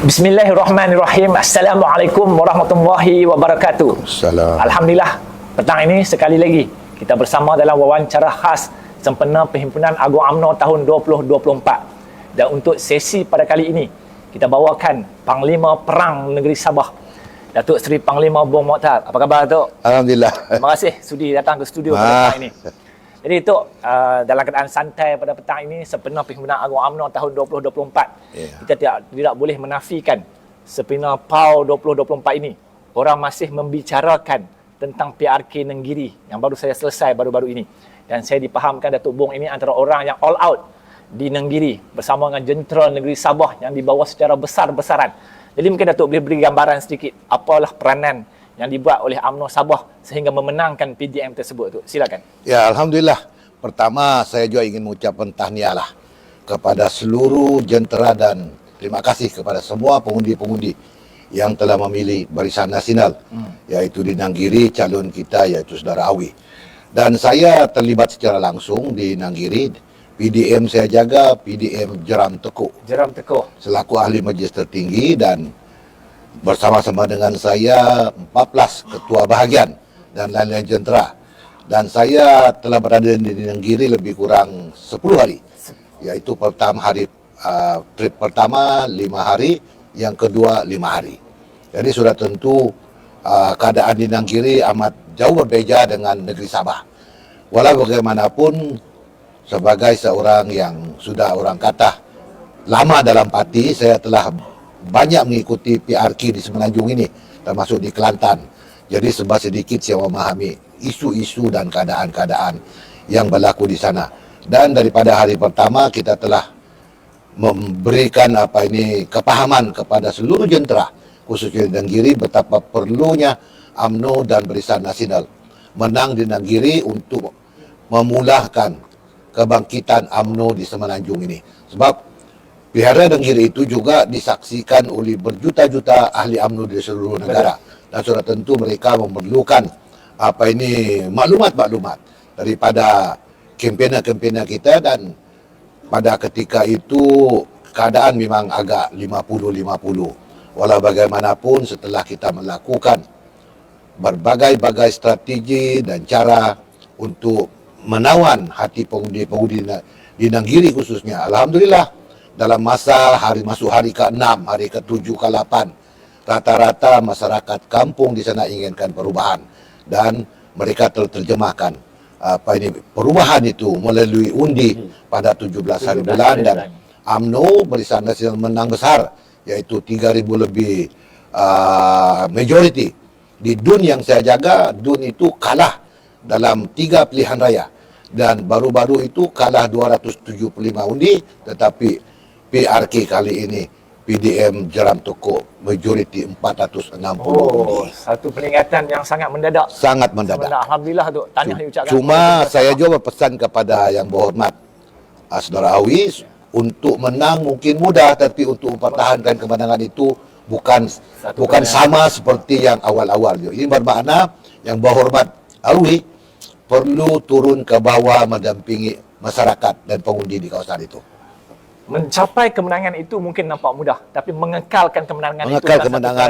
Bismillahirrahmanirrahim. Assalamualaikum warahmatullahi wabarakatuh. Salam. Alhamdulillah, petang ini sekali lagi kita bersama dalam wawancara khas sempena Perhimpunan Agung UMNO tahun 2024. Dan untuk sesi pada kali ini, kita bawakan Panglima Perang Negeri Sabah, Datuk Seri Panglima Bong Mokhtar. Apa khabar, Datuk? Alhamdulillah. Terima kasih sudi datang ke studio pada petang ini. Jadi itu dalam keadaan santai pada petang ini sempena Perhimpunan Agung UMNO tahun 2024. Kita tidak boleh menafikan sempena PAU 2024 ini orang masih membicarakan tentang PRK Nenggiri yang baru saya selesai baru-baru ini. Dan saya dipahamkan Datuk Bong ini antara orang yang all out di Nenggiri bersama dengan jentera negeri Sabah yang dibawa secara besar-besaran. Jadi mungkin Datuk boleh beri gambaran sedikit apalah peranan yang dibuat oleh UMNO Sabah sehingga memenangkan PDM tersebut, tu. Silakan. Ya, Alhamdulillah. Pertama, saya juga ingin mengucapkan tahniah lah kepada seluruh jentera dan terima kasih kepada semua pengundi-pengundi yang telah memilih Barisan Nasional, iaitu di Nenggiri, calon kita iaitu Saudara Awi. Dan saya terlibat secara langsung di Nenggiri. PDM saya jaga, PDM Jeram Tekuk. Jeram Tekuk. Selaku ahli majlis tertinggi dan bersama-sama dengan saya 14 ketua bahagian dan lain-lain jentera. Dan saya telah berada di Nenggiri lebih kurang 10 hari. Iaitu trip pertama 5 hari, yang kedua 5 hari. Jadi sudah tentu keadaan di Nenggiri amat jauh berbeza dengan negeri Sabah. Walau bagaimanapun, sebagai seorang yang sudah orang kata lama dalam parti, saya telah banyak mengikuti PRK di Semenanjung ini, termasuk di Kelantan. Jadi sebab sedikit saya memahami isu-isu dan keadaan-keadaan yang berlaku di sana. Dan daripada hari pertama kita telah memberikan kepahaman kepada seluruh jentera, khususnya di Nenggiri, betapa perlunya UMNO dan Barisan Nasional menang di Nenggiri untuk memulahkan kebangkitan UMNO di Semenanjung ini. Sebab Pihara Nenggiri itu juga disaksikan oleh berjuta-juta ahli UMNO di seluruh negara. Dan sudah tentu mereka memerlukan maklumat-maklumat daripada kempener-kempener kita. Dan pada ketika itu keadaan memang agak 50-50. Walau bagaimanapun setelah kita melakukan berbagai-bagai strategi dan cara untuk menawan hati pengundi-pengundi di Nenggiri khususnya, alhamdulillah, dalam masa masuk hari ke-6, hari ke-7, ke-8, rata-rata masyarakat kampung di sana inginkan perubahan. Dan mereka terjemahkan perubahan itu melalui undi pada 17 hari bulan. Dan UMNO Barisan Nasional menang besar, iaitu 3,000 lebih majority. Di DUN yang saya jaga, DUN itu kalah dalam 3 pilihan raya. Dan baru-baru itu kalah 275 undi, tetapi PRK kali ini PDM Jeram Tekuk majoriti 460 undi. Satu peringatan yang sangat mendadak. Sangat mendadak. Alhamdulillah, tu. Tahniah diucapkan. Cuma saya juga berpesan kepada yang berhormat Saudara Awi, untuk menang mungkin mudah, tapi untuk mempertahankan kemenangan itu bukan sama seperti yang awal-awal. Ini bermakna yang berhormat Awi perlu turun ke bawah mendampingi masyarakat dan pengundi di kawasan itu. Mencapai kemenangan itu mungkin nampak mudah, tapi mengekalkan kemenangan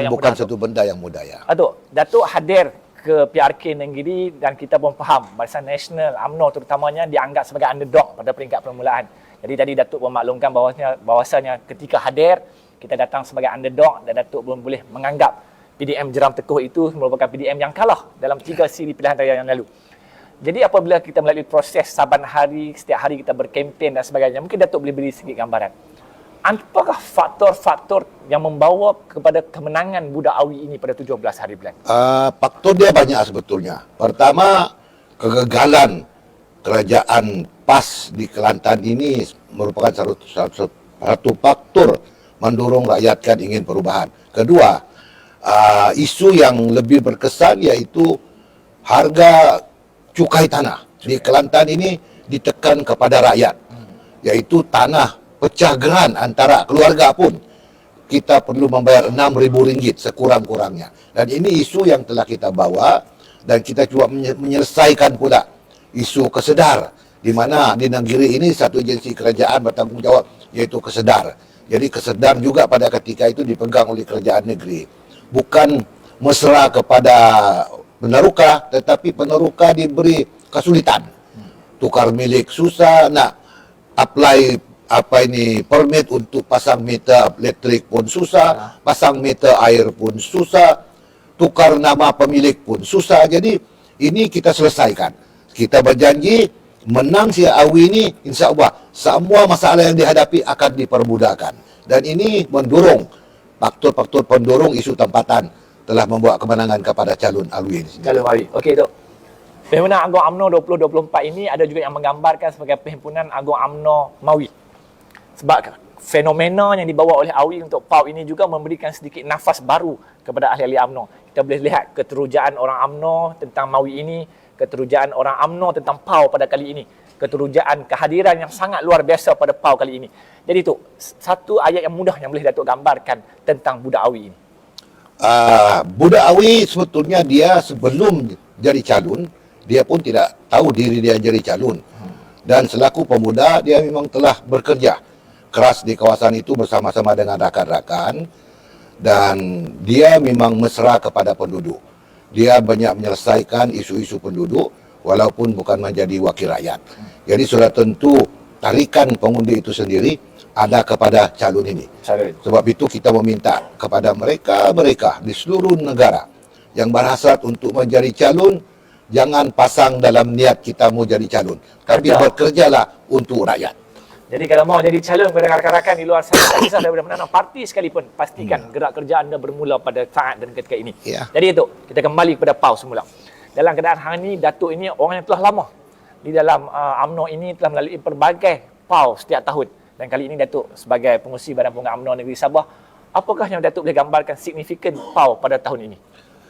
bukan satu benda yang mudah, ya. Datuk hadir ke PRK Nenggiri dan kita pun faham Barisan Nasional UMNO terutamanya dianggap sebagai underdog pada peringkat permulaan. Jadi tadi Datuk memaklumkan bahawasanya ketika hadir kita datang sebagai underdog dan Datuk pun boleh menganggap PDM Jeram Tekuk itu merupakan PDM yang kalah dalam 3 siri pilihan raya yang lalu. Jadi apabila kita melalui proses saban hari, setiap hari kita berkempen dan sebagainya, mungkin Datuk boleh beri sedikit gambaran. Apakah faktor-faktor yang membawa kepada kemenangan budak Awi ini pada 17 hari bulan? Faktor dia banyak sebetulnya. Pertama, kegagalan kerajaan PAS di Kelantan ini merupakan satu faktor mendorong rakyat kan ingin perubahan. Kedua, isu yang lebih berkesan iaitu harga cukai tanah di Kelantan ini ditekan kepada rakyat, iaitu tanah pecah geran antara keluarga pun kita perlu membayar RM6,000 sekurang-kurangnya. Dan ini isu yang telah kita bawa dan kita cuba menyelesaikan pula isu Kesedar, di mana di Nenggiri ini satu agensi kerajaan bertanggungjawab, iaitu Kesedar. Jadi kesedar juga pada ketika itu dipegang oleh kerajaan negeri. Bukan mesra kepada peneruka, tetapi peneruka diberi kesulitan. Tukar milik susah, nak apply permit untuk pasang meter elektrik pun susah, pasang meter air pun susah, tukar nama pemilik pun susah. Jadi ini kita selesaikan. Kita berjanji menang si Awi ini, insya Allah semua masalah yang dihadapi akan dipermudahkan. Dan ini mendorong faktor-faktor pendorong isu tempatan telah membawa kemenangan kepada calon Alwi ini. Calon Alwi. Okey, Tok. Perhimpunan Agung UMNO 2024 ini ada juga yang menggambarkan sebagai Perhimpunan Agung UMNO Mawi. Sebab fenomena yang dibawa oleh Awi untuk PAU ini juga memberikan sedikit nafas baru kepada ahli-ahli UMNO. Kita boleh lihat keterujaan orang UMNO tentang Mawi ini, keterujaan orang UMNO tentang PAU pada kali ini, keterujaan kehadiran yang sangat luar biasa pada PAU kali ini. Jadi itu satu ayat yang mudah yang boleh Datuk gambarkan tentang budak Awi ini. Budak Awi sebetulnya dia sebelum jadi calon, dia pun tidak tahu diri dia jadi calon. Dan selaku pemuda, dia memang telah bekerja keras di kawasan itu bersama-sama dengan rakan-rakan. Dan dia memang mesra kepada penduduk. Dia banyak menyelesaikan isu-isu penduduk walaupun bukan menjadi wakil rakyat. Jadi sudah tentu tarikan pengundi itu sendiri ada kepada calon ini. Sebab itu kita meminta kepada mereka di seluruh negara yang berhasrat untuk menjadi calon, jangan pasang dalam niat kita mau jadi calon, tapi bekerjalah untuk rakyat. Jadi kalau mau jadi calon kepada rakan-rakan di luar sana, tak kisah daripada mana parti sekalipun, pastikan gerak kerja anda bermula pada saat dan ketika ini. Jadi itu, kita kembali kepada PAU semula. Dalam keadaan hari ini, Datuk ini orang yang telah lama di dalam UMNO ini, telah melalui pelbagai PAU setiap tahun. Dan kali ini Datuk sebagai pengurusi Badan Pengurusan UMNO Negeri Sabah, apakah yang Datuk boleh gambarkan signifikan PAU pada tahun ini?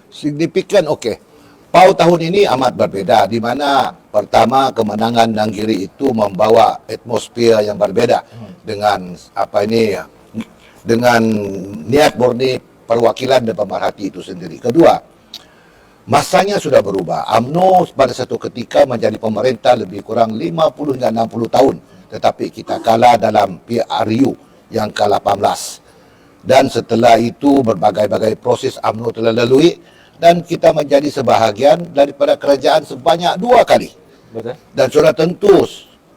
Signifikan, okey. PAU tahun ini amat berbeza, di mana pertama kemenangan Nanggiri itu membawa atmosfer yang berbeza dengan dengan niat murni perwakilan dan pemerhati itu sendiri. Kedua, masanya sudah berubah. UMNO pada satu ketika menjadi pemerintah lebih kurang 50 hingga 60 tahun, tetapi kita kalah dalam PRU yang ke-18. Dan setelah itu berbagai-bagai proses UMNO telah lalui, dan kita menjadi sebahagian daripada kerajaan sebanyak 2 kali. Betul. Dan sudah tentu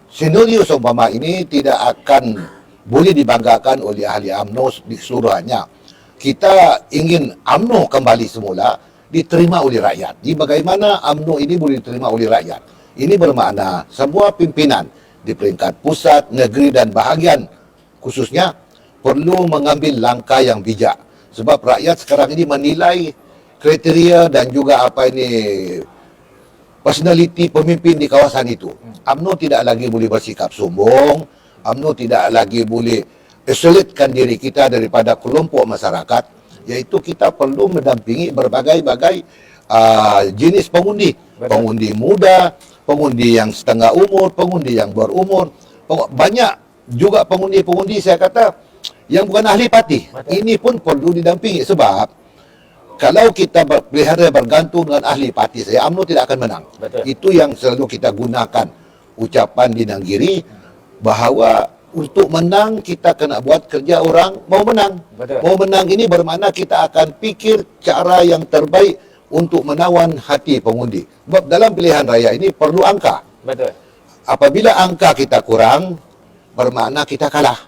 senario seumpama ini tidak akan boleh dibanggakan oleh ahli UMNO di seluruhannya. Kita ingin UMNO kembali semula diterima oleh rakyat. Di bagaimana UMNO ini boleh diterima oleh rakyat? Ini bermakna semua pimpinan di peringkat pusat, negeri dan bahagian khususnya perlu mengambil langkah yang bijak. Sebab rakyat sekarang ini menilai kriteria dan juga personality pemimpin di kawasan itu. UMNO tidak lagi boleh bersikap sombong, UMNO tidak lagi boleh isolatekan diri kita daripada kelompok masyarakat, iaitu kita perlu mendampingi berbagai-bagai jenis pengundi. Pengundi muda, pengundi yang setengah umur, pengundi yang berumur. Banyak juga pengundi-pengundi saya kata yang bukan ahli parti. Ini pun perlu didampingi sebab kalau kita bergantung dengan ahli parti saya, UMNO tidak akan menang. Itu yang selalu kita gunakan ucapan di Nanggiri, bahawa untuk menang kita kena buat kerja orang mau menang. Mau menang ini bermakna kita akan fikir cara yang terbaik untuk menawan hati pengundi. Sebab dalam pilihan raya ini perlu angka. Apabila angka kita kurang, bermakna kita kalah.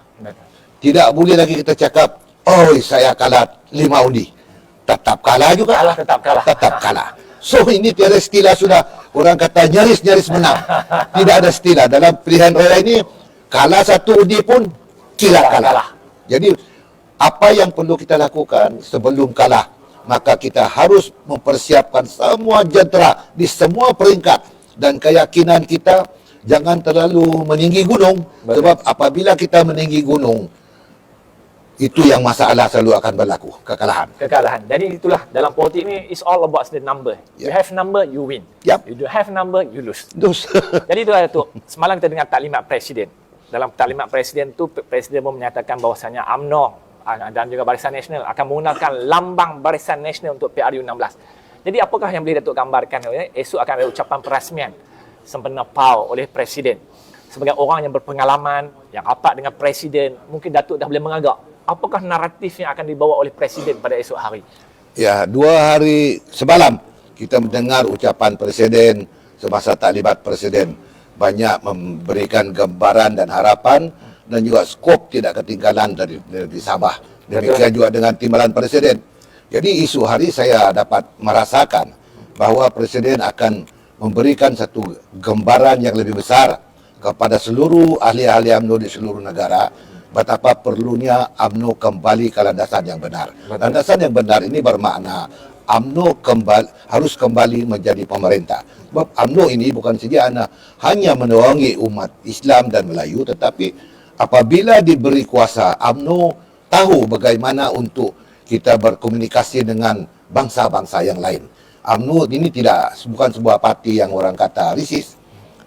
Tidak boleh lagi kita cakap, oh saya kalah 5 undi. Tetap kalah juga. Tetap kalah. So ini tiada istilah sudah. Orang kata nyaris-nyaris menang. Tidak ada istilah. Dalam pilihan raya ini, kalah 1 undi pun kira kalah. Jadi, apa yang perlu kita lakukan sebelum kalah? Maka kita harus mempersiapkan semua jentera di semua peringkat. Dan keyakinan kita jangan terlalu meninggi gunung. Sebab apabila kita meninggi gunung, itu yang masalah selalu akan berlaku, kekalahan. Jadi itulah dalam politik ni, it's all about the number. You have number, you win. You don't have number, you lose. Jadi itulah Datuk. Semalam kita dengar taklimat Presiden. Dalam taklimat Presiden tu, Presiden pun menyatakan bahawasanya UMNO dan juga Barisan Nasional akan menggunakan lambang Barisan Nasional untuk PRU 16. Jadi apakah yang boleh Datuk gambarkan? Esok akan ada ucapan perasmian sempena PAU oleh Presiden. sebagai orang yang berpengalaman, yang rapat dengan Presiden, mungkin Datuk dah boleh mengagak. Apakah naratif yang akan dibawa oleh Presiden pada esok hari? Ya, 2 hari semalam kita mendengar ucapan Presiden semasa taklimat Presiden banyak memberikan gambaran dan harapan dan juga skop tidak ketinggalan dari Sabah. Demikian juga dengan timbalan Presiden. Jadi isu hari saya dapat merasakan bahawa Presiden akan memberikan satu gambaran yang lebih besar kepada seluruh ahli-ahli UMNO di seluruh negara betapa perlunya UMNO kembali ke landasan yang benar. Landasan yang benar ini bermakna UMNO harus kembali menjadi pemerintah. Sebab UMNO ini bukan saja hanya menaungi umat Islam dan Melayu, tetapi apabila diberi kuasa, UMNO tahu bagaimana untuk kita berkomunikasi dengan bangsa-bangsa yang lain. UMNO ini bukan sebuah parti yang orang kata risis,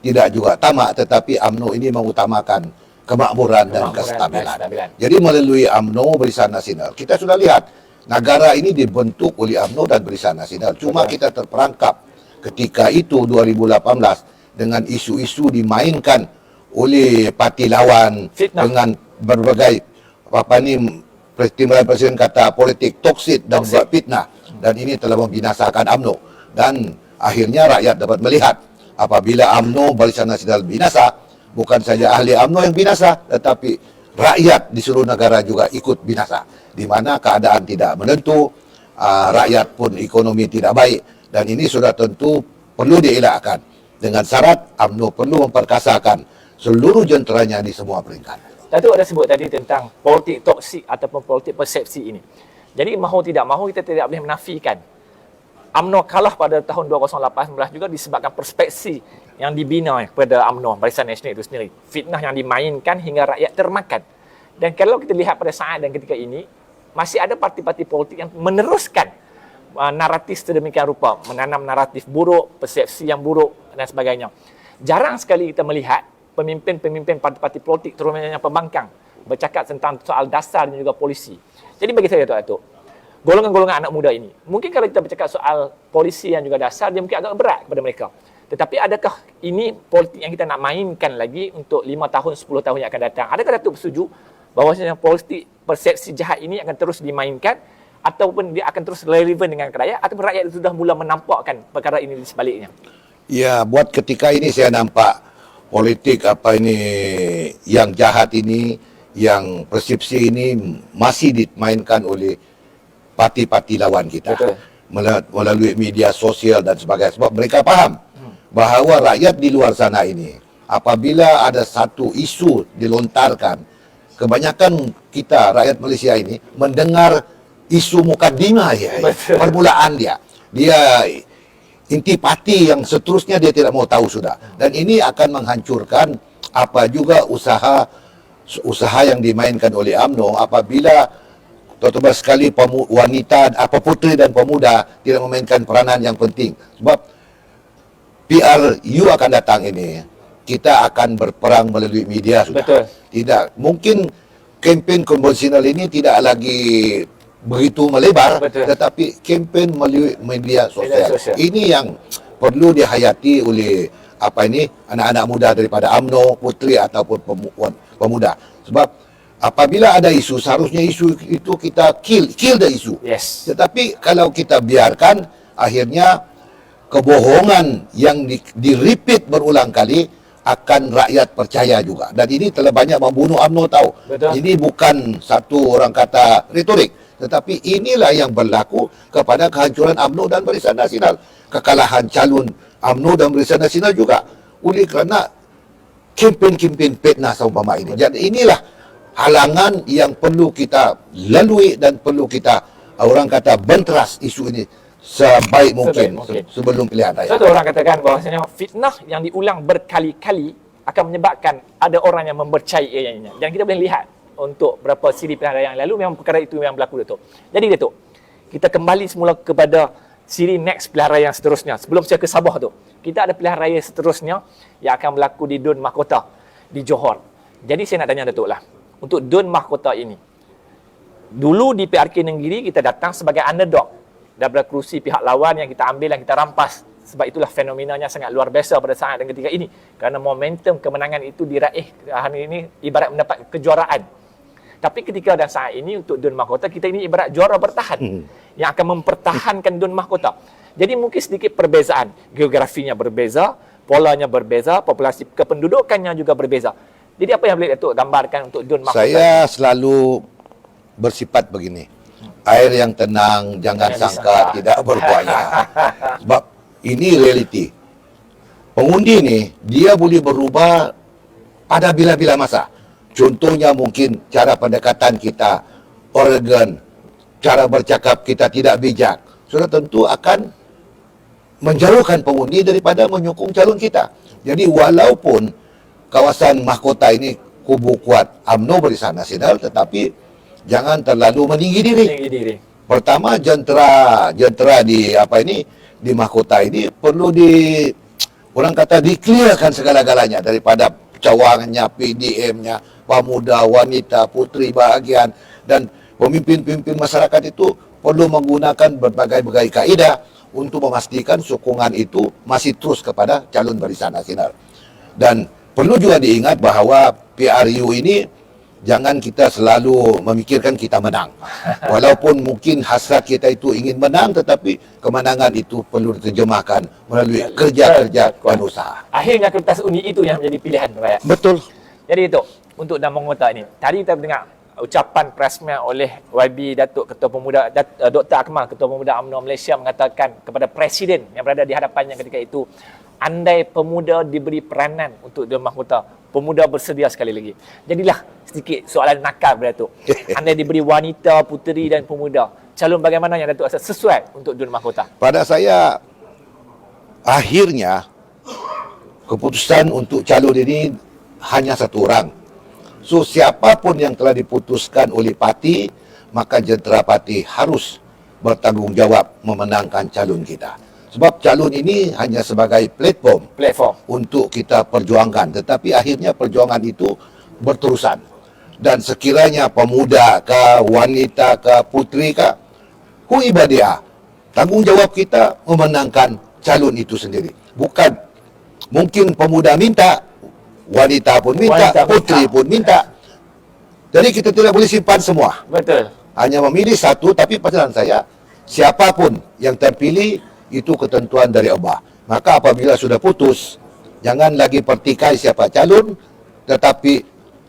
tidak juga tamak, tetapi UMNO ini mengutamakan kemakmuran dan kestabilan. Jadi melalui UMNO Barisan Nasional, kita sudah lihat negara ini dibentuk oleh UMNO dan Barisan Nasional. Cuma kita terperangkap ketika itu 2018 dengan isu-isu dimainkan oleh parti lawan fitnah, dengan berbagai Presiden kata politik toksik dan buat fitnah, dan ini telah membinasakan UMNO. Dan akhirnya rakyat dapat melihat apabila UMNO Barisan Nasional binasa, bukan saja ahli UMNO yang binasa, tetapi rakyat di seluruh negara juga ikut binasa, di mana keadaan tidak menentu, rakyat pun ekonomi tidak baik, dan ini sudah tentu perlu dielakkan dengan syarat UMNO perlu memperkasakan seluruh jenteranya di semua peringkat. Datuk ada sebut tadi tentang politik toksik ataupun politik persepsi ini. Jadi mahu tidak mahu kita tidak boleh menafikan UMNO kalah pada tahun 2018 juga disebabkan perspeksi yang dibina kepada UMNO Barisan Nasional itu sendiri. Fitnah yang dimainkan hingga rakyat termakan. Dan kalau kita lihat pada saat dan ketika ini, masih ada parti-parti politik yang meneruskan naratif sedemikian rupa, menanam naratif buruk, persepsi yang buruk dan sebagainya. Jarang sekali kita melihat pemimpin-pemimpin parti-parti politik, terutamanya pembangkang, bercakap tentang soal dasar dan juga polisi. Jadi bagi saya, Datuk, golongan-golongan anak muda ini, mungkin kalau kita bercakap soal polisi yang juga dasar, dia mungkin agak berat kepada mereka. Tetapi adakah ini politik yang kita nak mainkan lagi untuk 5 tahun, 10 tahun yang akan datang? Adakah Datuk bersetuju bahawasanya politik persepsi jahat ini akan terus dimainkan ataupun dia akan terus relevan dengan rakyat, ataupun rakyat sudah mula menampakkan perkara ini di sebaliknya? Ya, buat ketika ini saya nampak politik yang jahat ini, yang persepsi ini masih dimainkan oleh parti-parti lawan kita. Betul. Melalui media sosial dan sebagainya. Sebab mereka faham bahawa rakyat di luar sana ini, apabila ada satu isu dilontarkan, kebanyakan kita rakyat Malaysia ini mendengar isu mukadimah ya, permulaan dia intipati yang seterusnya dia tidak mau tahu sudah. Dan ini akan menghancurkan apa juga usaha yang dimainkan oleh UMNO apabila terutama sekali wanita, puteri dan pemuda tidak memainkan peranan yang penting. Sebab PRU akan datang ini, kita akan berperang melalui media sudah. Betul. Tidak, mungkin kempen konvensional ini tidak lagi begitu melebar. Betul. Tetapi kempen melalui media sosial. Ini yang perlu dihayati oleh anak-anak muda daripada UMNO, puteri ataupun pemuda. Sebab apabila ada isu, seharusnya isu itu kita kill the issue. Yes. Tetapi kalau kita biarkan, akhirnya kebohongan yang di-repeat berulang kali akan rakyat percaya juga. Dan ini telah banyak membunuh UMNO tahu. Betul. Ini bukan satu orang kata retorik, tetapi inilah yang berlaku kepada kehancuran UMNO dan Barisan Nasional. Kekalahan calon UMNO dan Barisan Nasional juga oleh kerana kempen-kempen fitnah seumpama ini. Jadi inilah halangan yang perlu kita lalui dan perlu kita orang kata benteras isu ini sebaik mungkin sebelum pilihan raya. Satu orang katakan bahawasanya fitnah yang diulang berkali-kali akan menyebabkan ada orang yang mempercayainya. Dan kita boleh lihat untuk berapa siri pilihan raya yang lalu memang perkara itu yang berlaku, Datuk. Jadi Datuk, kita kembali semula kepada siri next pilihan raya yang seterusnya. Sebelum saya ke Sabah tu, kita ada pilihan raya seterusnya yang akan berlaku di Dun Mahkota di Johor. Jadi saya nak tanya Datuk lah, untuk Dun Mahkota ini, dulu di PRK Nenggiri kita datang sebagai underdog daripada kerusi pihak lawan yang kita ambil dan kita rampas Sebab itulah fenomenanya sangat luar biasa pada saat dan ketika ini. Kerana momentum kemenangan itu diraih hari ini ibarat mendapat kejuaraan. Tapi ketika dan saat ini untuk Dun Mahkota, kita ini ibarat juara bertahan yang akan mempertahankan Dun Mahkota. Jadi mungkin sedikit perbezaan. Geografinya berbeza, polanya berbeza, populasi kependudukannya juga berbeza. Jadi apa yang boleh Datuk gambarkan untuk Dun Mahkota? Saya selalu bersifat begini. Air yang tenang, jangan sangka tidak berbuaya. Sebab ini realiti. Pengundi ni, dia boleh berubah pada bila-bila masa. Contohnya mungkin cara pendekatan kita, organ, cara bercakap kita tidak bijak. Sudah tentu akan menjauhkan pengundi daripada menyokong calon kita. Jadi walaupun kawasan mahkota ini kubu kuat UMNO Barisan Nasional, tetapi jangan terlalu meninggi diri. Pertama, jentera di mahkota ini perlu orang kata di-clearkan segala-galanya daripada cawangannya, PDM-nya, pemuda, wanita, putri bahagian, dan pemimpin-pemimpin masyarakat itu perlu menggunakan berbagai-bagai kaedah untuk memastikan sokongan itu masih terus kepada calon Barisan Nasional. Dan perlu juga diingat bahawa PRU ini jangan kita selalu memikirkan kita menang. Walaupun mungkin hasrat kita itu ingin menang, tetapi kemenangan itu perlu diterjemahkan melalui kerja-kerja dan usaha. Akhirnya kertas undi itu yang menjadi pilihan rakyat. Betul. Jadi itu untuk Dun Mahkota ini. Tadi kita dengar ucapan presmen oleh YB Datuk Ketua Pemuda Dr. Akmal, Ketua Pemuda UMNO Malaysia, mengatakan kepada Presiden yang berada di hadapannya ketika itu, andai pemuda diberi peranan untuk Dun Mahkota, pemuda bersedia sekali lagi. Jadilah sedikit soalan nakal kepada Datuk. Andai diberi wanita, puteri dan pemuda, calon bagaimana yang Datuk rasa sesuai untuk Dun Mahkota? Pada saya, akhirnya keputusan untuk calon ini hanya satu orang. So, siapapun yang telah diputuskan oleh parti, maka jentera parti harus bertanggungjawab memenangkan calon kita. Sebab calon ini hanya sebagai platform untuk kita perjuangkan. Tetapi akhirnya perjuangan itu berterusan. Dan sekiranya pemuda ke, wanita ke, putri ke, huibadia, tanggungjawab kita memenangkan calon itu sendiri. Bukan mungkin pemuda minta, wanita pun minta, putri pun minta. Jadi kita tidak boleh simpan semua. Betul. Hanya memilih satu, tapi pesanan saya, siapapun yang terpilih, itu ketentuan dari Allah. Maka apabila sudah putus, jangan lagi pertikai siapa calon, tetapi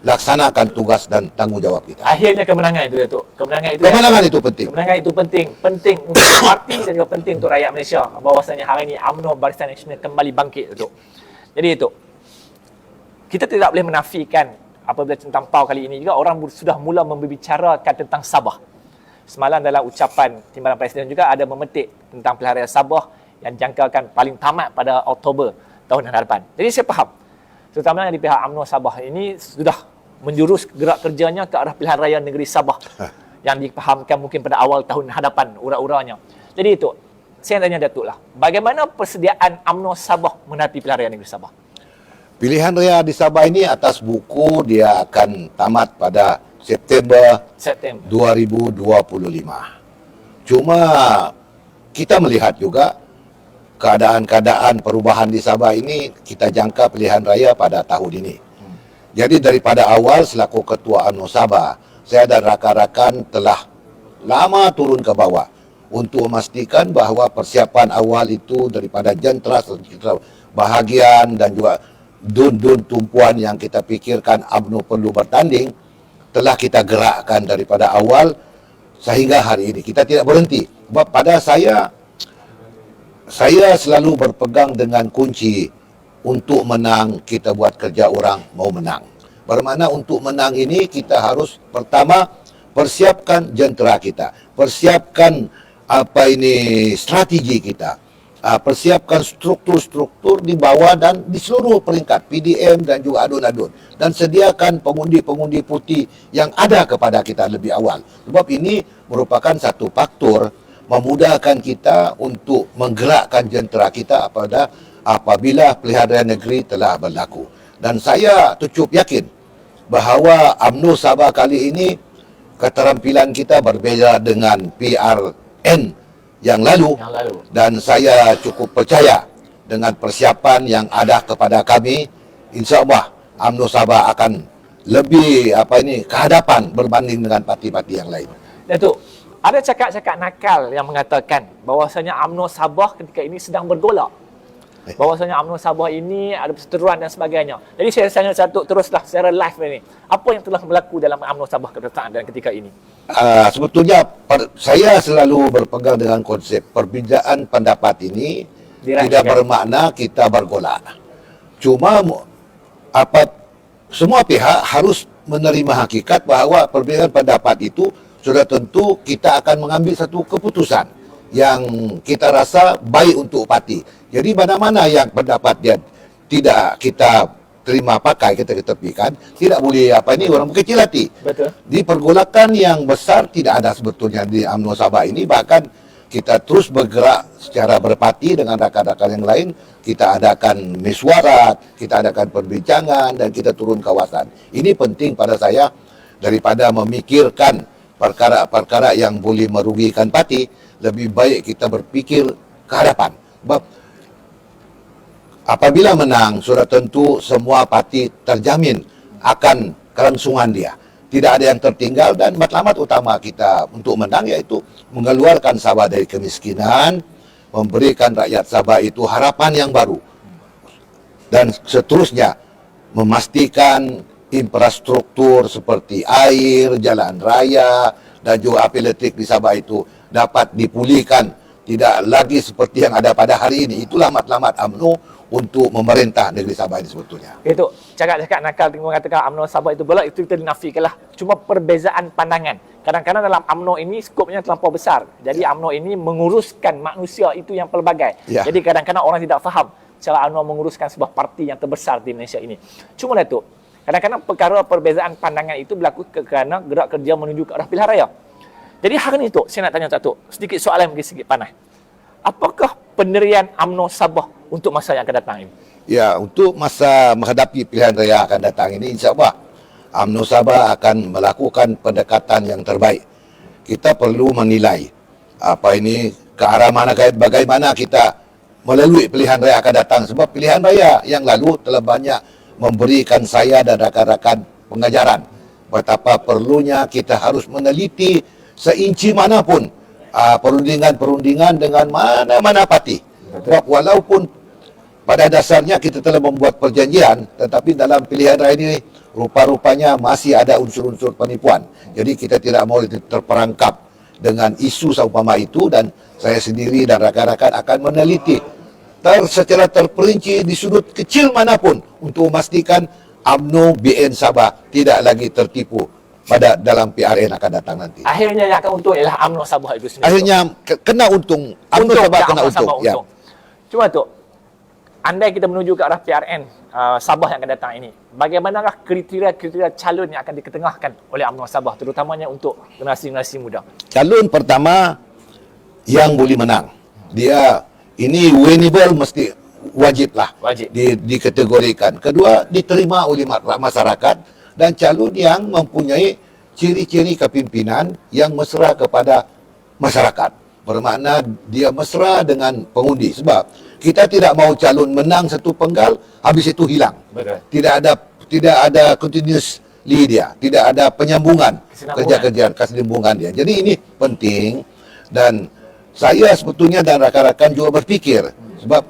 laksanakan tugas dan tanggungjawab kita. Akhirnya kemenangan itu, Datuk. Kemenangan itu penting. Kemenangan itu penting. Penting untuk parti dan juga penting untuk rakyat Malaysia. Bahawasanya hari ini UMNO Barisan Nasional kembali bangkit, Datuk. Jadi itu, kita tidak boleh menafikan apabila tentang PAU kali ini juga orang sudah mula membicarakan tentang Sabah. Semalam dalam ucapan Timbalan Presiden juga ada memetik tentang pilihan raya Sabah yang jangkakan paling tamat pada Oktober tahun hadapan. Jadi saya faham, terutamanya di pihak UMNO Sabah ini sudah menjurus gerak kerjanya ke arah pilihan raya negeri Sabah yang dipahamkan mungkin pada awal tahun hadapan ura-uranya. Jadi itu, saya tanya Datuk lah, bagaimana persediaan UMNO Sabah menghadapi pilihan raya negeri Sabah? Pilihan raya di Sabah ini atas buku dia akan tamat pada September 2025. Cuma kita melihat juga keadaan-keadaan perubahan di Sabah ini, kita jangka pilihan raya pada tahun ini. Jadi daripada awal selaku Ketua UMNO Sabah, saya dan rakan-rakan telah lama turun ke bawah untuk memastikan bahawa persiapan awal itu daripada jentera bahagian dan juga dun-dun tumpuan yang kita pikirkan UMNO perlu bertanding, telah kita gerakkan daripada awal sehingga hari ini. Kita tidak berhenti. Sebab pada saya selalu berpegang dengan kunci untuk menang, kita buat kerja orang mau menang. Bermakna untuk menang ini kita harus pertama persiapkan jentera kita, persiapkan strategi kita, persiapkan struktur-struktur di bawah dan di seluruh peringkat PDM dan juga adun-adun, dan sediakan pengundi-pengundi putih yang ada kepada kita lebih awal. Sebab ini merupakan satu faktor memudahkan kita untuk menggerakkan jentera kita apabila pilihan raya negeri telah berlaku. Dan saya cukup yakin bahawa UMNO Sabah kali ini keterampilan kita berbeza dengan PRN yang lalu. Dan saya cukup percaya dengan persiapan yang ada kepada kami, insya-Allah UMNO Sabah akan lebih ke hadapan berbanding dengan parti-parti yang lain. Datuk, ada cakap-cakap nakal yang mengatakan bahawasanya UMNO Sabah ketika ini sedang bergolak. Bahawasanya UMNO Sabah ini ada perseteruan dan sebagainya. Jadi saya tanya satu teruslah secara live ini. Apa yang telah berlaku dalam UMNO Sabah dan ketika ini? Sebetulnya saya selalu berpegang dengan konsep perbezaan pendapat ini tidak bermakna kita bergolak. Cuma semua pihak harus menerima hakikat bahawa perbezaan pendapat itu sudah tentu kita akan mengambil satu keputusan yang kita rasa baik untuk parti. Jadi mana-mana yang pendapat dia tidak kita terima pakai, kita ketepikan, tidak boleh orang berkecil hati. Betul. Di pergolakan yang besar tidak ada sebetulnya di UMNO Sabah ini, bahkan kita terus bergerak secara berparti dengan rakan-rakan yang lain. Kita adakan mesyuarat, kita adakan perbincangan, dan kita turun kawasan. Ini penting pada saya daripada memikirkan perkara-perkara yang boleh merugikan parti. Lebih baik kita berpikir ke hadapan. Sebab apabila menang, sudah tentu semua parti terjamin akan kelangsungan dia. Tidak ada yang tertinggal, dan matlamat utama kita untuk menang yaitu mengeluarkan Sabah dari kemiskinan, memberikan rakyat Sabah itu harapan yang baru, dan seterusnya memastikan infrastruktur seperti air, jalan raya, dan juga api elektrik di Sabah itu dapat dipulihkan, tidak lagi seperti yang ada pada hari ini. Itulah matlamat UMNO untuk memerintah negeri Sabah ini sebetulnya. Itu cakap-cakap nakal tengok mengatakan UMNO Sabah itu bolak, itu kita dinafikanlah. Cuma perbezaan pandangan. Kadang-kadang dalam UMNO ini skopnya terlampau besar. Jadi UMNO ini menguruskan manusia itu yang pelbagai. Jadi kadang-kadang orang tidak faham cara UMNO menguruskan sebuah parti yang terbesar di Malaysia ini. Cuma Datuk, kadang-kadang perkara perbezaan pandangan itu berlaku kerana gerak kerja menuju ke arah pilihan raya. Jadi hari ini Tok, saya nak tanya Datuk, sedikit soalan mungkin sedikit panas. Apakah pendirian UMNO Sabah untuk masa yang akan datang ini? Ya, untuk masa menghadapi pilihan raya akan datang ini, insya-Allah UMNO Sabah akan melakukan pendekatan yang terbaik. Kita perlu menilai ke arah mana, bagaimana kita melalui pilihan raya akan datang. Sebab pilihan raya yang lalu telah banyak memberikan saya dan rakan-rakan pengajaran betapa perlunya kita harus meneliti seinci manapun perundingan-perundingan dengan mana-mana parti. Sebab walaupun pada dasarnya kita telah membuat perjanjian, tetapi dalam pilihan raya ini rupa-rupanya masih ada unsur-unsur penipuan. Jadi kita tidak mahu terperangkap dengan isu seumpama itu, dan saya sendiri dan rakan-rakan akan meneliti secara terperinci di sudut kecil manapun untuk memastikan UMNO BN Sabah tidak lagi tertipu pada dalam PRN akan datang nanti. Akhirnya yang akan untung ialah UMNO Sabah itu sendiri. Akhirnya kena untung. UMNO Sabah kena untung. Ya. Cuma tu, andai kita menuju ke arah PRN Sabah yang akan datang ini, bagaimanakah kriteria-kriteria calon yang akan diketengahkan oleh UMNO Sabah, terutamanya untuk generasi-generasi muda? Calon pertama yang boleh menang. Dia ini winnable, mesti wajiblah dikategorikan. Kedua, diterima oleh masyarakat, dan calon yang mempunyai ciri-ciri kepimpinan yang mesra kepada masyarakat. Bermakna dia mesra dengan pengundi. Sebab kita tidak mahu calon menang satu penggal, habis itu hilang. Betul. Tidak ada continuously dia, tidak ada penyambungan kerja-kerjaan, kesinambungan dia. Jadi ini penting, dan saya sebetulnya dan rakan-rakan juga berfikir, sebab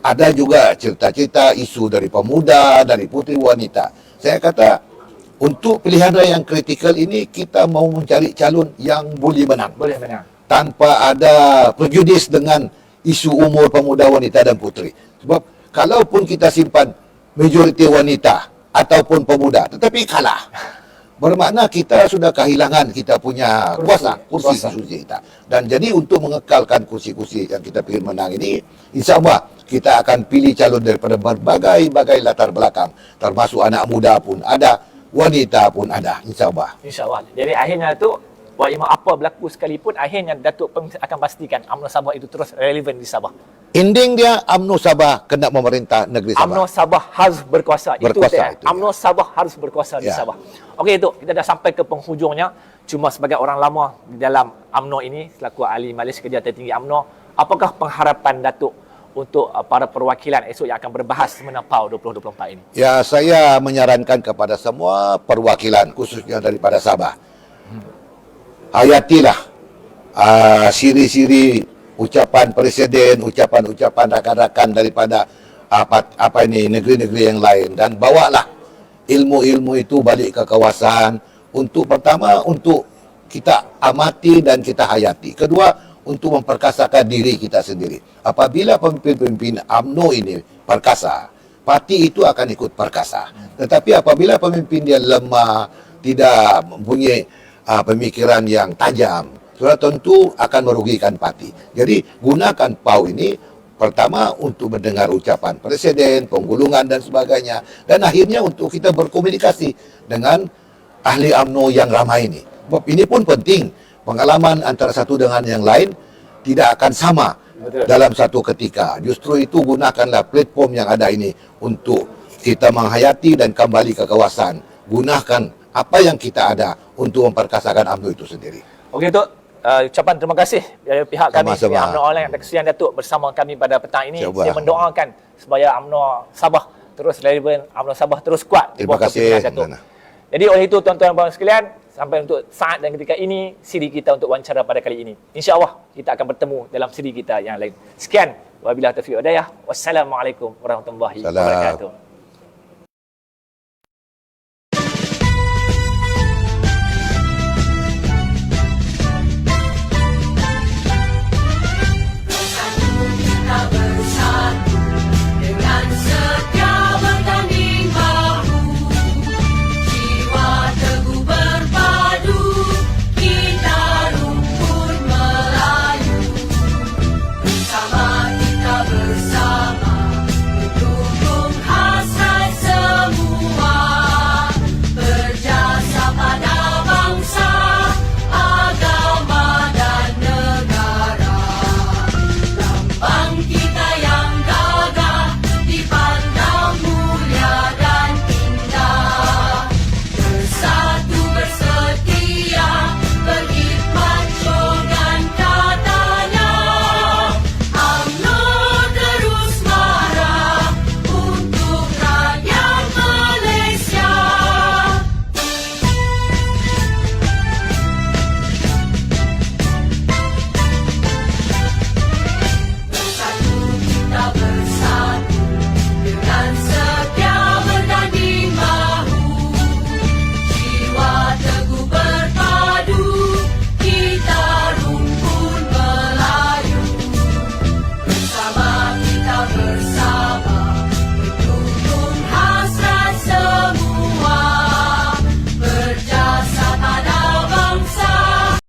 ada juga cerita-cerita isu dari pemuda, dari putri wanita. Saya kata, untuk pilihan raya yang kritikal ini, kita mau mencari calon yang boleh menang. Boleh menang. Tanpa ada prejudis dengan isu umur pemuda, wanita dan puteri. Sebab kalaupun kita simpan majoriti wanita ataupun pemuda, tetapi kalah, bermakna kita sudah kehilangan kita punya kursi kita. Dan jadi untuk mengekalkan kursi-kursi yang kita pilih menang ini, insya-Allah kita akan pilih calon daripada berbagai latar belakang, termasuk anak muda pun ada, wanita pun ada, insya-Allah. Insya-Allah. Jadi akhirnya tu, walau apa berlaku sekalipun, akhirnya Datuk akan pastikan UMNO Sabah itu terus relevan di Sabah. Ending dia UMNO Sabah kena memerintah negeri Sabah. UMNO Sabah harus berkuasa. Itu UMNO Sabah harus berkuasa di Sabah. Okey, itu kita dah sampai ke penghujungnya. Cuma sebagai orang lama di dalam UMNO ini, selaku ahli majlis kerja tertinggi UMNO, apakah pengharapan Datuk untuk para perwakilan esok yang akan berbahas mengenai PAU 2024 ini? Ya, saya menyarankan kepada semua perwakilan khususnya daripada Sabah, hayatilah siri-siri ucapan presiden, ucapan-ucapan rakan-rakan daripada negeri-negeri yang lain, dan bawalah ilmu-ilmu itu balik ke kawasan untuk pertama untuk kita amati dan kita hayati. Kedua, untuk memperkasakan diri kita sendiri. Apabila pemimpin-pemimpin UMNO ini perkasa, parti itu akan ikut perkasa. Tetapi apabila pemimpin dia lemah, tidak mempunyai pemikiran yang tajam, sudah tentu akan merugikan parti. Jadi gunakan PAU ini pertama untuk mendengar ucapan presiden, penggulungan dan sebagainya, dan akhirnya untuk kita berkomunikasi dengan ahli UMNO yang ramai ini. Sebab ini pun penting, pengalaman antara satu dengan yang lain tidak akan sama. Betul. Dalam satu ketika. Justru itu gunakanlah platform yang ada ini untuk kita menghayati dan kembali ke kawasan. Gunakan apa yang kita ada untuk memperkasakan UMNO itu sendiri. Okey, Datuk. Ucapan terima kasih dari pihak kami, Sama-sama. pihak UMNO Online atas kesediaan Datuk bersama kami pada petang ini. Cuba. Saya mendoakan supaya UMNO Sabah terus relevan, UMNO Sabah terus kuat di Terima bawah kasih, kepimpinan Datuk. Nana. Jadi oleh itu tuan-tuan dan puan sekalian, sampai untuk saat dan ketika ini siri kita untuk wawancara pada kali ini. InsyaAllah kita akan bertemu dalam siri kita yang lain. Sekian, wabillahi taufiq wal hidayah. Wassalamualaikum warahmatullahi Salam. wabarakatuh.